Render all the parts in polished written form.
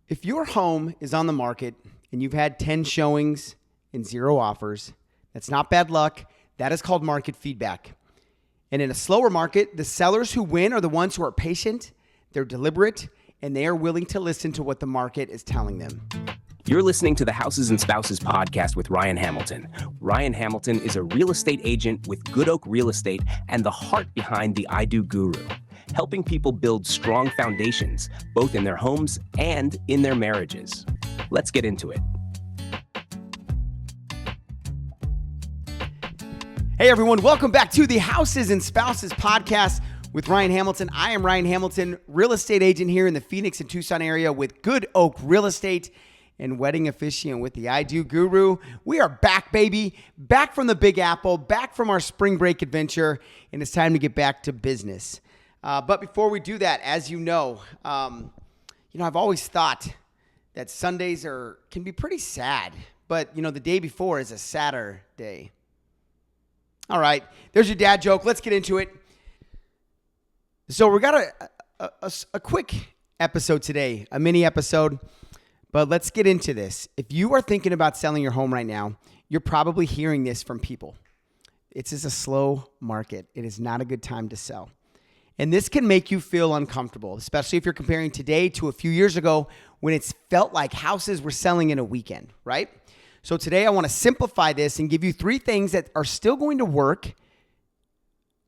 If your home is on the market and you've had 10 showings and 0 offers, that's not bad luck. That is called market feedback. And in a slower market, the sellers who win are the ones who are patient, they're deliberate, and they are willing to listen to what the market is telling them. You're listening to the Houses and Spouses podcast with Ryan Hamilton. Ryan Hamilton is a real estate agent with Good Oak Real Estate and the heart behind the I Do Guru, helping people build strong foundations, both in their homes and in their marriages. Let's get into it. Hey everyone, welcome back to the Houses and Spouses podcast with Ryan Hamilton. I am Ryan Hamilton, real estate agent here in the Phoenix and Tucson area with Good Oak Real Estate and wedding officiant with the I Do Guru. We are back, baby, back from the Big Apple, back from our spring break adventure, and it's time to get back to business. But before we do that, as you know, I've always thought that Sundays can be pretty sad, but the day before is a sadder day. All right, there's your dad joke. Let's get into it. So we got a quick episode today, a mini episode, but let's get into this. If you are thinking about selling your home right now, you're probably hearing this from people. It's just a slow market. It is not a good time to sell. And this can make you feel uncomfortable, especially if you're comparing today to a few years ago when it's felt like houses were selling in a weekend, right? So today I want to simplify this and give you 3 things that are still going to work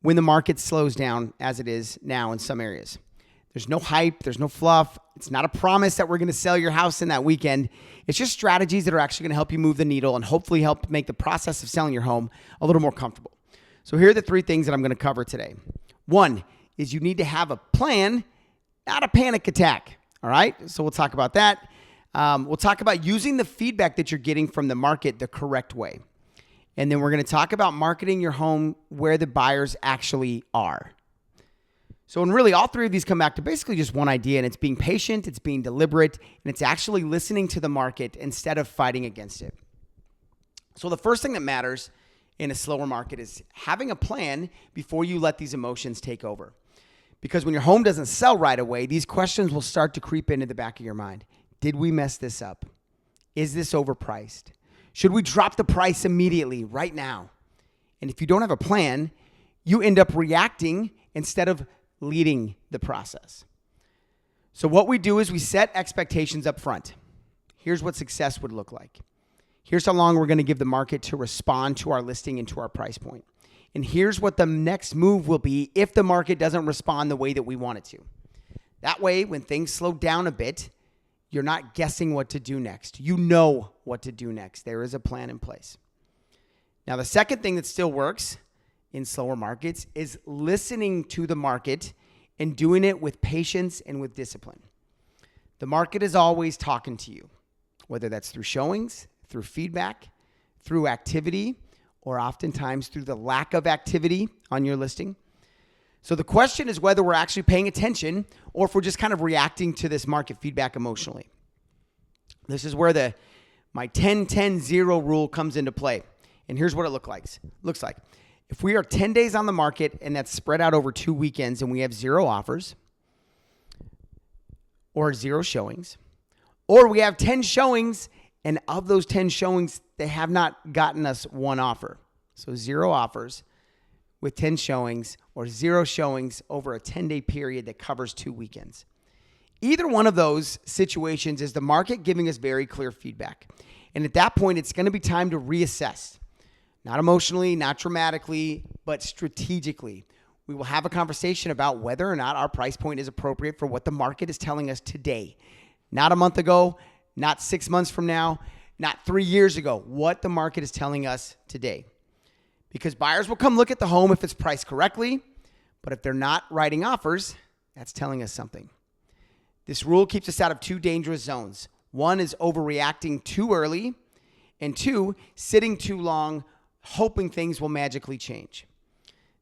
when the market slows down as it is now in some areas. There's no hype. There's no fluff. It's not a promise that we're going to sell your house in that weekend. It's just strategies that are actually going to help you move the needle and hopefully help make the process of selling your home a little more comfortable. So here are the 3 things that I'm going to cover today. 1 is you need to have a plan, not a panic attack. All right. So we'll talk about that. We'll talk about using the feedback that you're getting from the market the correct way. And then we're going to talk about marketing your home where the buyers actually are. So, and really all 3 of these come back to basically just one idea, and it's being patient, it's being deliberate, and it's actually listening to the market instead of fighting against it. So the first thing that matters in a slower market is having a plan before you let these emotions take over. Because when your home doesn't sell right away, these questions will start to creep into the back of your mind. Did we mess this up? Is this overpriced? Should we drop the price immediately, right now? And if you don't have a plan, you end up reacting instead of leading the process. So what we do is we set expectations up front. Here's what success would look like. Here's how long we're going to give the market to respond to our listing and to our price point. And here's what the next move will be if the market doesn't respond the way that we want it to. That way, when things slow down a bit, you're not guessing what to do next. You know what to do next. There is a plan in place. Now, the second thing that still works in slower markets is listening to the market and doing it with patience and with discipline. The market is always talking to you, whether that's through showings, through feedback, through activity, or oftentimes through the lack of activity on your listing. So the question is whether we're actually paying attention or if we're just kind of reacting to this market feedback emotionally. This is where my 10-10-0 rule comes into play. And here's what it looks like. If we are 10 days on the market and that's spread out over 2 weekends and we have 0 offers or 0 showings, or we have 10 showings and of those 10 showings, they have not gotten us 1 offer. So 0 offers with 10 showings or 0 showings over a 10-day period that covers 2 weekends. Either one of those situations is the market giving us very clear feedback. And at that point, it's going to be time to reassess. Not emotionally, not dramatically, but strategically. We will have a conversation about whether or not our price point is appropriate for what the market is telling us today. Not a month ago, not 6 months from now, not 3 years ago. What the market is telling us today. Because buyers will come look at the home if it's priced correctly, but if they're not writing offers, that's telling us something. This rule keeps us out of 2 dangerous zones. 1 is overreacting too early, and 2, sitting too long, hoping things will magically change.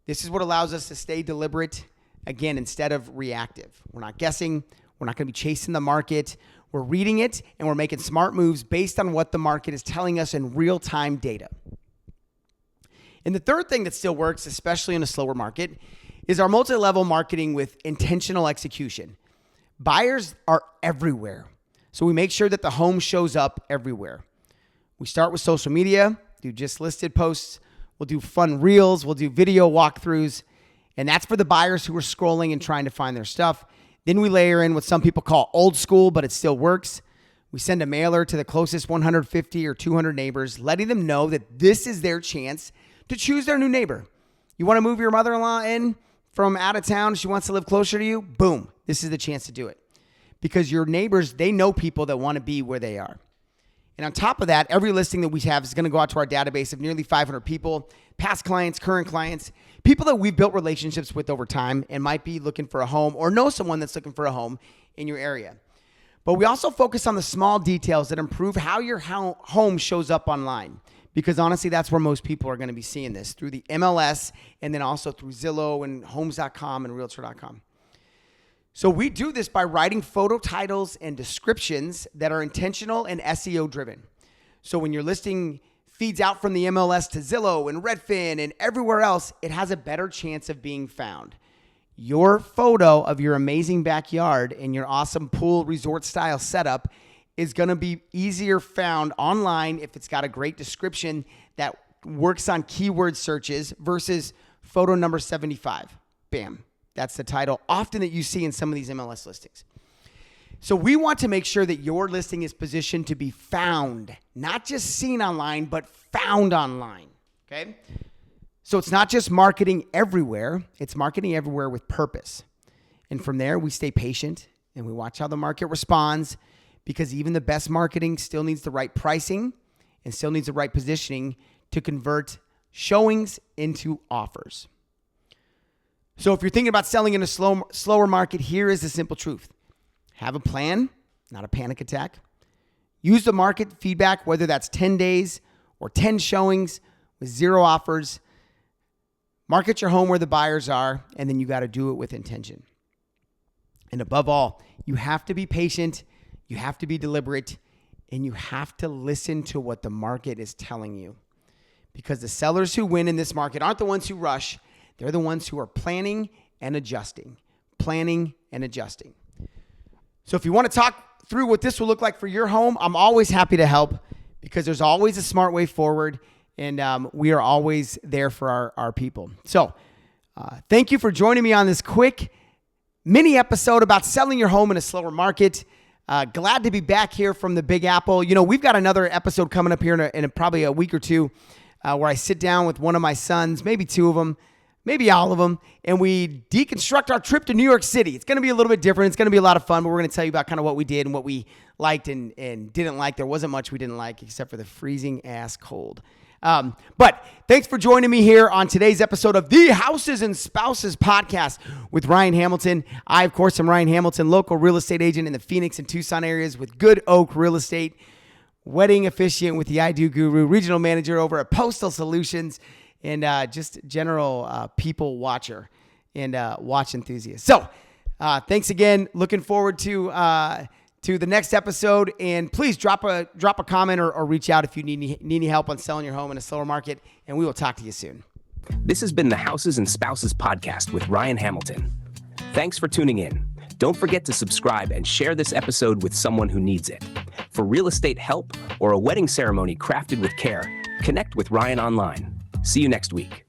This is what allows us to stay deliberate, again, instead of reactive. We're not guessing. We're not going to be chasing the market. We're reading it, and we're making smart moves based on what the market is telling us in real-time data. And the third thing that still works, especially in a slower market, is our multi-level marketing with intentional execution. Buyers are everywhere. So we make sure that the home shows up everywhere. We start with social media, do just listed posts. We'll do fun reels. We'll do video walkthroughs. And that's for the buyers who are scrolling and trying to find their stuff. Then we layer in what some people call old school, but it still works. We send a mailer to the closest 150 or 200 neighbors, letting them know that this is their chance to choose their new neighbor. You want to move your mother-in-law in from out of town? She wants to live closer to you? Boom. This is the chance to do it. Because your neighbors, they know people that want to be where they are. And on top of that, every listing that we have is going to go out to our database of nearly 500 people, past clients, current clients, people that we've built relationships with over time and might be looking for a home or know someone that's looking for a home in your area. But we also focus on the small details that improve how your home shows up online. Because honestly, that's where most people are going to be seeing this, through the MLS and then also through Zillow and Homes.com and Realtor.com. So we do this by writing photo titles and descriptions that are intentional and SEO driven. So when your listing feeds out from the MLS to Zillow and Redfin and everywhere else, it has a better chance of being found. Your photo of your amazing backyard and your awesome pool resort style setup is going to be easier found online if it's got a great description that works on keyword searches versus photo number 75. Bam. That's the title often that you see in some of these MLS listings. So we want to make sure that your listing is positioned to be found, not just seen online, but found online, okay? So it's not just marketing everywhere, it's marketing everywhere with purpose. And from there, we stay patient and we watch how the market responds, because even the best marketing still needs the right pricing and still needs the right positioning to convert showings into offers. So if you're thinking about selling in a slower market, here is the simple truth. Have a plan, not a panic attack. Use the market feedback, whether that's 10 days or 10 showings with 0 offers. Market your home where the buyers are, and then you got to do it with intention. And above all, you have to be patient, you have to be deliberate, and you have to listen to what the market is telling you. Because the sellers who win in this market aren't the ones who rush. They're the ones who are planning and adjusting. So if you want to talk through what this will look like for your home, I'm always happy to help, because there's always a smart way forward, and we are always there for our people. So thank you for joining me on this quick mini episode about selling your home in a slower market. Glad to be back here from the Big Apple. You know, we've got another episode coming up here in probably a week or two where I sit down with one of my sons, maybe 2 of them, maybe all of them, and we deconstruct our trip to New York City. It's going to be a little bit different. It's going to be a lot of fun, but we're going to tell you about kind of what we did and what we liked and didn't like. There wasn't much we didn't like except for the freezing ass cold. But thanks for joining me here on today's episode of the Houses and Spouses podcast with Ryan Hamilton. I, of course, am Ryan Hamilton, local real estate agent in the Phoenix and Tucson areas with Good Oak Real Estate, wedding officiant with the I Do Guru, regional manager over at Postal Solutions, and just general people watcher and watch enthusiast. So thanks again. Looking forward to the next episode. And please drop a comment or reach out if you need any help on selling your home in a slower market. And we will talk to you soon. This has been the Houses and Spouses podcast with Ryan Hamilton. Thanks for tuning in. Don't forget to subscribe and share this episode with someone who needs it. For real estate help or a wedding ceremony crafted with care, connect with Ryan online. See you next week.